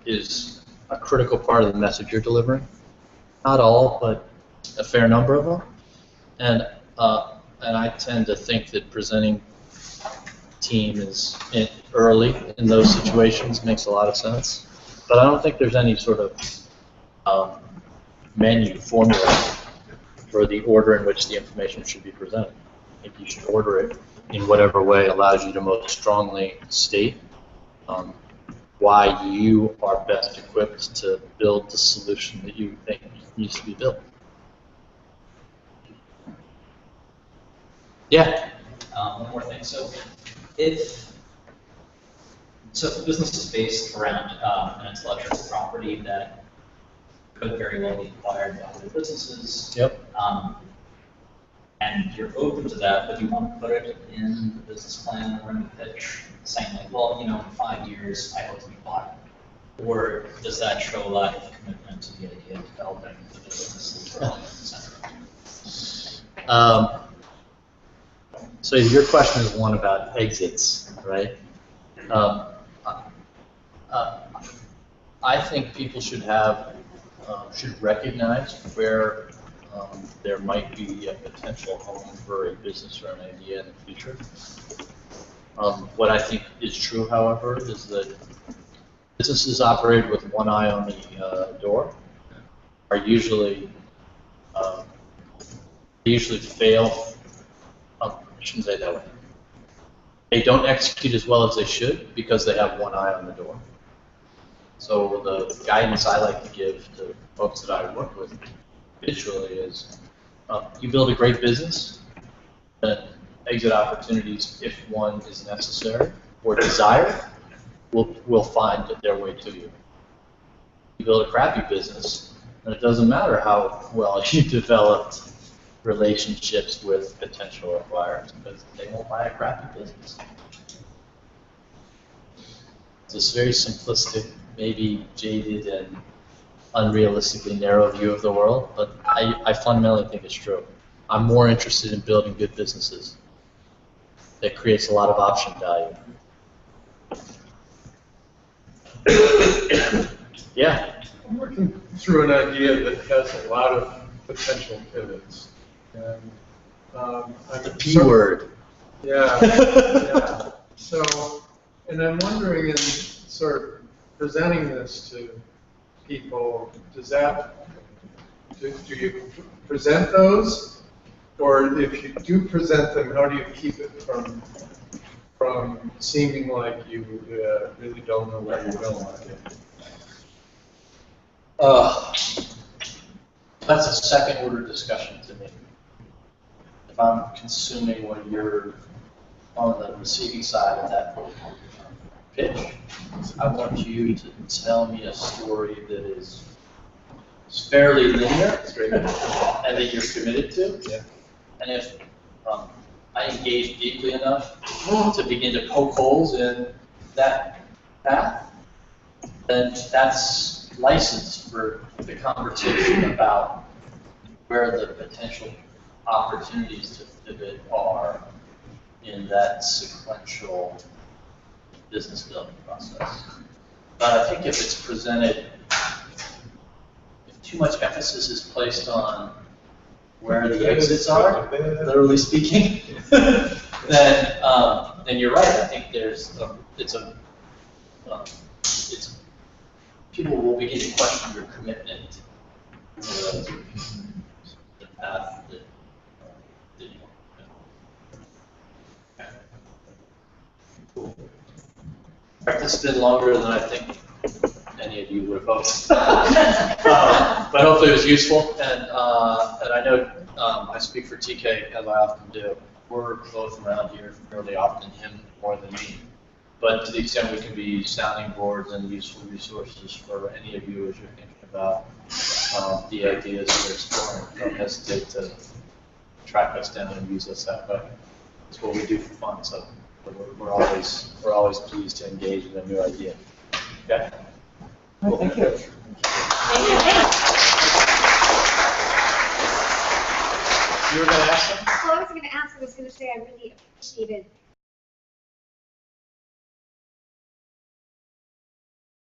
is a critical part of the message you're delivering. Not all, but a fair number of them. And I tend to think that presenting team is early in those situations makes a lot of sense. But I don't think there's any sort of menu formula for the order in which the information should be presented. I think you should order it in whatever way allows you to most strongly state why you are best equipped to build the solution that you think needs to be built. Yeah? One more thing. So if the business is based around an intellectual property that could very well be acquired by other businesses, Yep. And you're open to that, but you want to put it in the business plan or in the pitch, saying like, well, in 5 years, I hope to be bought. Or does that show a lack of commitment to the idea of developing the business? So your question is one about exits, right? I think people should recognize where there might be a potential home for a business or an idea in the future. What I think is true, however, is that businesses operated with one eye on the door are usually fail I shouldn't say it that way. They don't execute as well as they should because they have one eye on the door. So the guidance I like to give to folks that I work with visually is, you build a great business, and exit opportunities, if one is necessary or desired, will find their way to you. You build a crappy business, and it doesn't matter how well you developed relationships with potential acquirers, because they won't buy a crappy business. It's this very simplistic, maybe jaded and unrealistically narrow view of the world, but I fundamentally think it's true. I'm more interested in building good businesses. That creates a lot of option value. Yeah. I'm working through an idea that has a lot of potential pivots. And, The P word. Yeah, yeah. So, and I'm wondering in sort of presenting this to people, do you present those? Or if you do present them, how do you keep it from seeming like you really don't know where you're going with it? That's a second order discussion to me. If I'm consuming when you're on the receiving side of that pitch, I want you to tell me a story that is fairly linear and that you're committed to. Yeah. And if I engage deeply enough to begin to poke holes in that path, then that's license for the conversation about where the potential opportunities to pivot are in that sequential business building process. But I think if it's presented, if too much emphasis is placed on where the exits are, literally speaking, then you're right. I think people will begin to question your commitment to the path that you want. Cool. This has been longer than I think any of you would have hoped. But hopefully it was useful, and I know I speak for TK, as I often do. We're both around here fairly often, him more than me. But to the extent we can be sounding boards and useful resources for any of you as you're thinking about the ideas we're exploring, don't hesitate to track us down and use us that way. It's what we do for fun, so we're always pleased to engage in a new idea. Okay? Cool. Thank you. You were going to ask something? Well, I was going to say I really appreciated